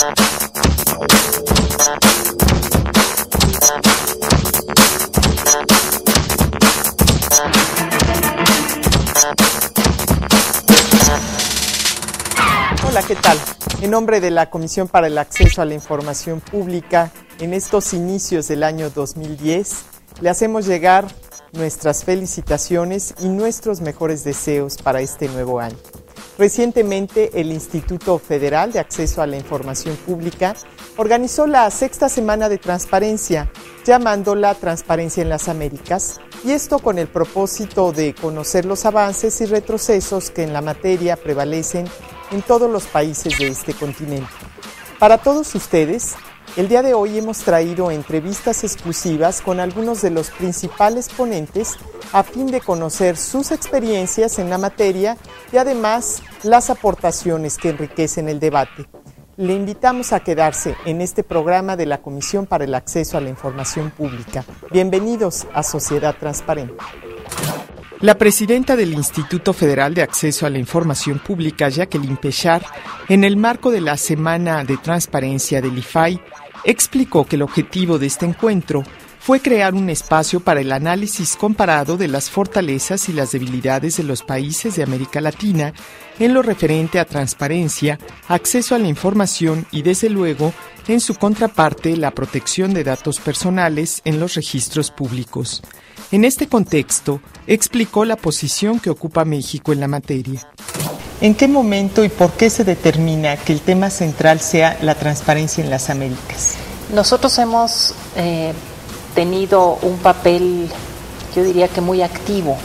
Hola, ¿qué tal? En nombre de la Comisión para el Acceso a la Información Pública, en estos inicios del año 2010, le hacemos llegar nuestras felicitaciones y nuestros mejores deseos para este nuevo año. Recientemente, el Instituto Federal de Acceso a la Información Pública organizó la sexta semana de transparencia, llamándola Transparencia en las Américas, y esto con el propósito de conocer los avances y retrocesos que en la materia prevalecen en todos los países de este continente. Para todos ustedes, el día de hoy hemos traído entrevistas exclusivas con algunos de los principales ponentes a fin de conocer sus experiencias en la materia y además las aportaciones que enriquecen el debate. Le invitamos a quedarse en este programa de la Comisión para el Acceso a la Información Pública. Bienvenidos a Sociedad Transparente. La presidenta del Instituto Federal de Acceso a la Información Pública, Jacqueline Pechard, en el marco de la Semana de Transparencia del IFAI, explicó que el objetivo de este encuentro fue crear un espacio para el análisis comparado de las fortalezas y las debilidades de los países de América Latina en lo referente a transparencia, acceso a la información y, desde luego, en su contraparte, la protección de datos personales en los registros públicos. En este contexto, explicó la posición que ocupa México en la materia. ¿En qué momento y por qué se determina que el tema central sea la transparencia en las Américas? Nosotros hemos tenido un papel, yo diría que muy activo,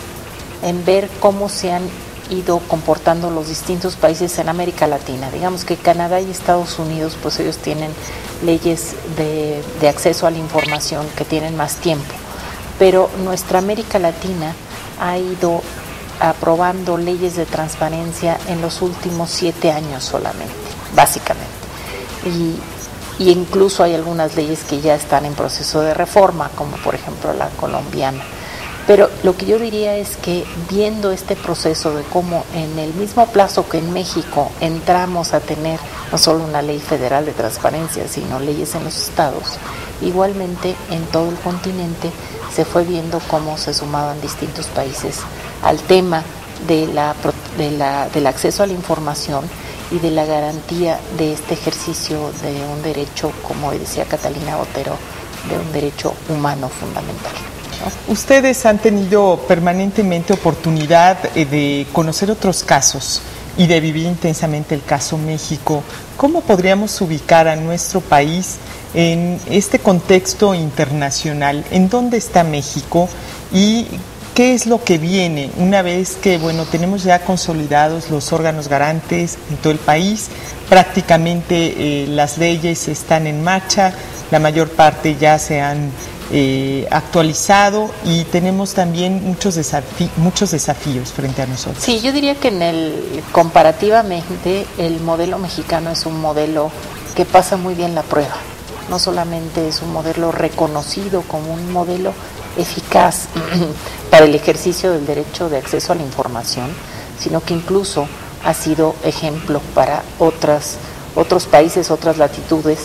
en ver cómo se han ido comportando los distintos países en América Latina. Digamos que Canadá y Estados Unidos, pues ellos tienen leyes de acceso a la información que tienen más tiempo, pero nuestra América Latina ha ido aprobando leyes de transparencia en los últimos 7 años solamente, básicamente. Y incluso hay algunas leyes que ya están en proceso de reforma, como por ejemplo la colombiana. Pero lo que yo diría es que viendo este proceso de cómo en el mismo plazo que en México entramos a tener no solo una ley federal de transparencia, sino leyes en los estados, igualmente en todo el continente se fue viendo cómo se sumaban distintos países al tema del acceso a la información y de la garantía de este ejercicio de un derecho, como decía Catalina Otero, de un derecho humano fundamental, ¿no? Ustedes han tenido permanentemente oportunidad de conocer otros casos y de vivir intensamente el caso México. ¿Cómo podríamos ubicar a nuestro país en este contexto internacional? ¿En dónde está México y qué es lo que viene una vez que, tenemos ya consolidados los órganos garantes en todo el país? Prácticamente las leyes están en marcha, la mayor parte ya se han actualizado y tenemos también muchos desafíos frente a nosotros. Sí, yo diría que comparativamente el modelo mexicano es un modelo que pasa muy bien la prueba. No solamente es un modelo reconocido como un modelo eficaz para el ejercicio del derecho de acceso a la información, sino que incluso ha sido ejemplo para otros países, otras latitudes,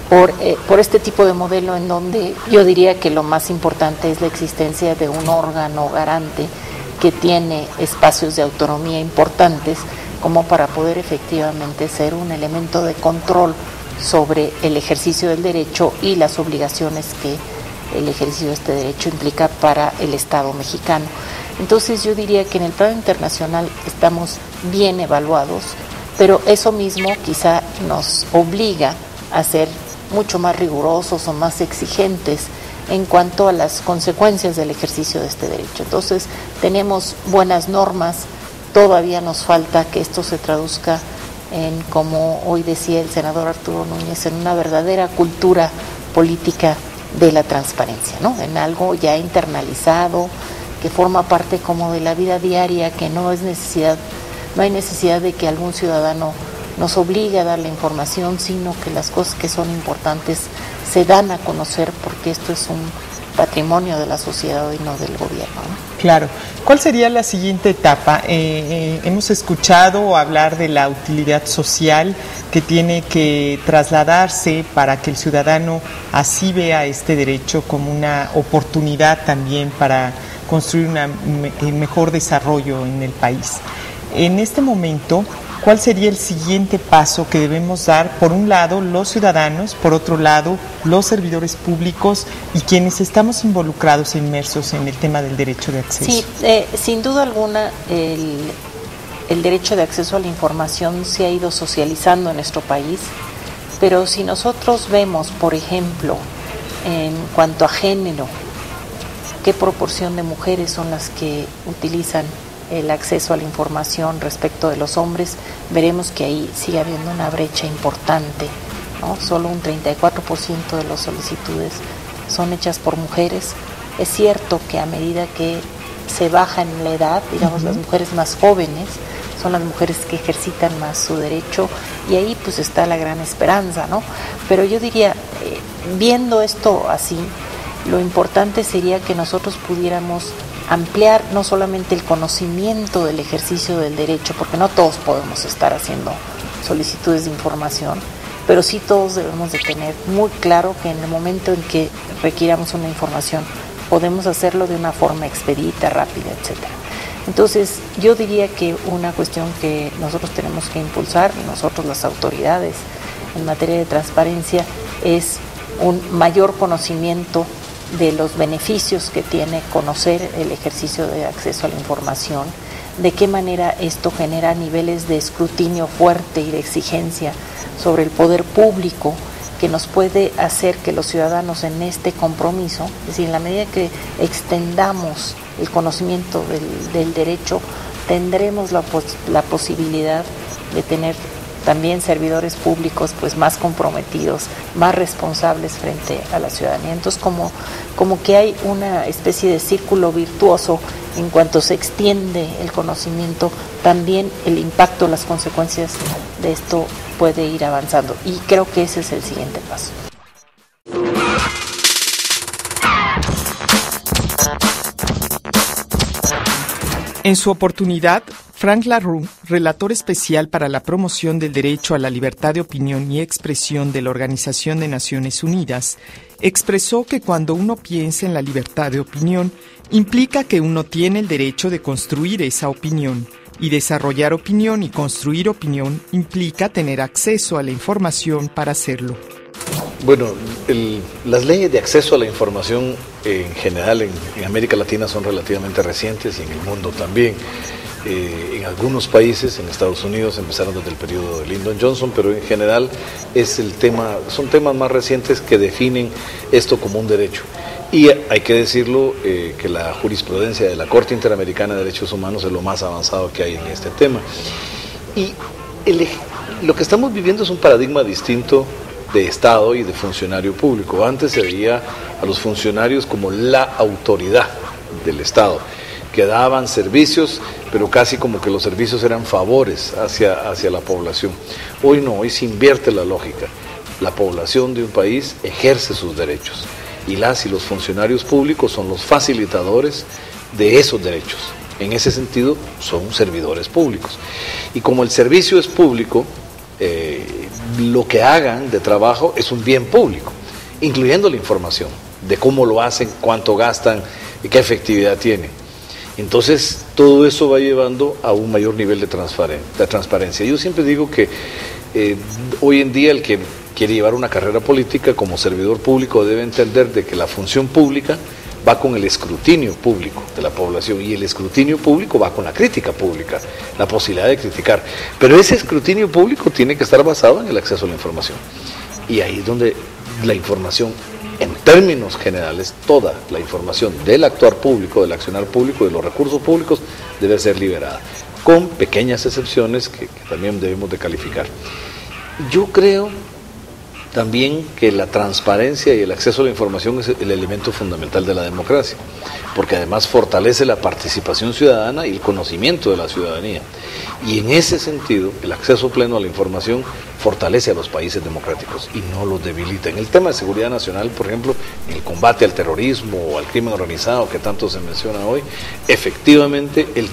por este tipo de modelo en donde yo diría que lo más importante es la existencia de un órgano garante que tiene espacios de autonomía importantes como para poder efectivamente ser un elemento de control sobre el ejercicio del derecho y las obligaciones que el ejercicio de este derecho implica para el Estado mexicano. Entonces yo diría que en el plano internacional estamos bien evaluados, pero eso mismo quizá nos obliga a ser mucho más rigurosos o más exigentes en cuanto a las consecuencias del ejercicio de este derecho. Entonces tenemos buenas normas, todavía nos falta que esto se traduzca en, como hoy decía el senador Arturo Núñez, en una verdadera cultura política de la transparencia, ¿no? En algo ya internalizado, que forma parte como de la vida diaria, que no hay necesidad de que algún ciudadano nos obligue a dar la información, sino que las cosas que son importantes se dan a conocer porque esto es un patrimonio de la sociedad y no del gobierno, ¿no? Claro. ¿Cuál sería la siguiente etapa? Hemos escuchado hablar de la utilidad social que tiene que trasladarse para que el ciudadano así vea este derecho como una oportunidad también para construir un mejor desarrollo en el país. En este momento, ¿cuál sería el siguiente paso que debemos dar? Por un lado, los ciudadanos, por otro lado, los servidores públicos y quienes estamos involucrados e inmersos en el tema del derecho de acceso. Sí, sin duda alguna, el derecho de acceso a la información se ha ido socializando en nuestro país, pero si nosotros vemos, por ejemplo, en cuanto a género, qué proporción de mujeres son las que utilizan el acceso a la información respecto de los hombres, veremos que ahí sigue habiendo una brecha importante, ¿no? Solo un 34% de las solicitudes son hechas por mujeres. Es cierto que a medida que se baja en la edad, digamos, las mujeres más jóvenes son las mujeres que ejercitan más su derecho, y ahí pues está la gran esperanza, ¿no? Pero yo diría, viendo esto así, lo importante sería que nosotros pudiéramos ampliar no solamente el conocimiento del ejercicio del derecho, porque no todos podemos estar haciendo solicitudes de información, pero sí todos debemos de tener muy claro que en el momento en que requiramos una información podemos hacerlo de una forma expedita, rápida, etcétera. Entonces, yo diría que una cuestión que nosotros tenemos que impulsar, nosotros las autoridades en materia de transparencia, es un mayor conocimiento de los beneficios que tiene conocer el ejercicio de acceso a la información, de qué manera esto genera niveles de escrutinio fuerte y de exigencia sobre el poder público, que nos puede hacer que los ciudadanos en este compromiso, es decir, en la medida que extendamos el conocimiento del derecho, tendremos la posibilidad de tener también servidores públicos pues más comprometidos, más responsables frente a la ciudadanía. Entonces como que hay una especie de círculo virtuoso. En cuanto se extiende el conocimiento, también el impacto, las consecuencias de esto puede ir avanzando, y creo que ese es el siguiente paso. En su oportunidad, Frank La Rue, relator especial para la promoción del derecho a la libertad de opinión y expresión de la Organización de Naciones Unidas, expresó que cuando uno piensa en la libertad de opinión, implica que uno tiene el derecho de construir esa opinión, y desarrollar opinión y construir opinión implica tener acceso a la información para hacerlo. Bueno, las leyes de acceso a la información en general en América Latina son relativamente recientes, y en el mundo también. En algunos países, en Estados Unidos, empezaron desde el periodo de Lyndon Johnson, pero en general son temas más recientes que definen esto como un derecho. Y hay que decirlo, que la jurisprudencia de la Corte Interamericana de Derechos Humanos es lo más avanzado que hay en este tema. Y lo que estamos viviendo es un paradigma distinto de Estado y de funcionario público. Antes se veía a los funcionarios como la autoridad del Estado, que daban servicios, pero casi como que los servicios eran favores hacia la población. Hoy no, hoy se invierte la lógica. La población de un país ejerce sus derechos, y los funcionarios públicos son los facilitadores de esos derechos. En ese sentido, son servidores públicos. Y como el servicio es público, lo que hagan de trabajo es un bien público, incluyendo la información de cómo lo hacen, cuánto gastan y qué efectividad tiene. Entonces, todo eso va llevando a un mayor nivel de transparencia. Yo siempre digo que hoy en día el que quiere llevar una carrera política como servidor público debe entender de que la función pública va con el escrutinio público de la población, y el escrutinio público va con la crítica pública, la posibilidad de criticar. Pero ese escrutinio público tiene que estar basado en el acceso a la información. Y ahí es donde la información, en términos generales, toda la información del actuar público, del accionar público, de los recursos públicos, debe ser liberada, con pequeñas excepciones que también debemos de calificar. Yo creo también que la transparencia y el acceso a la información es el elemento fundamental de la democracia, porque además fortalece la participación ciudadana y el conocimiento de la ciudadanía. Y en ese sentido, el acceso pleno a la información fortalece a los países democráticos y no los debilita. En el tema de seguridad nacional, por ejemplo, en el combate al terrorismo o al crimen organizado que tanto se menciona hoy, efectivamente el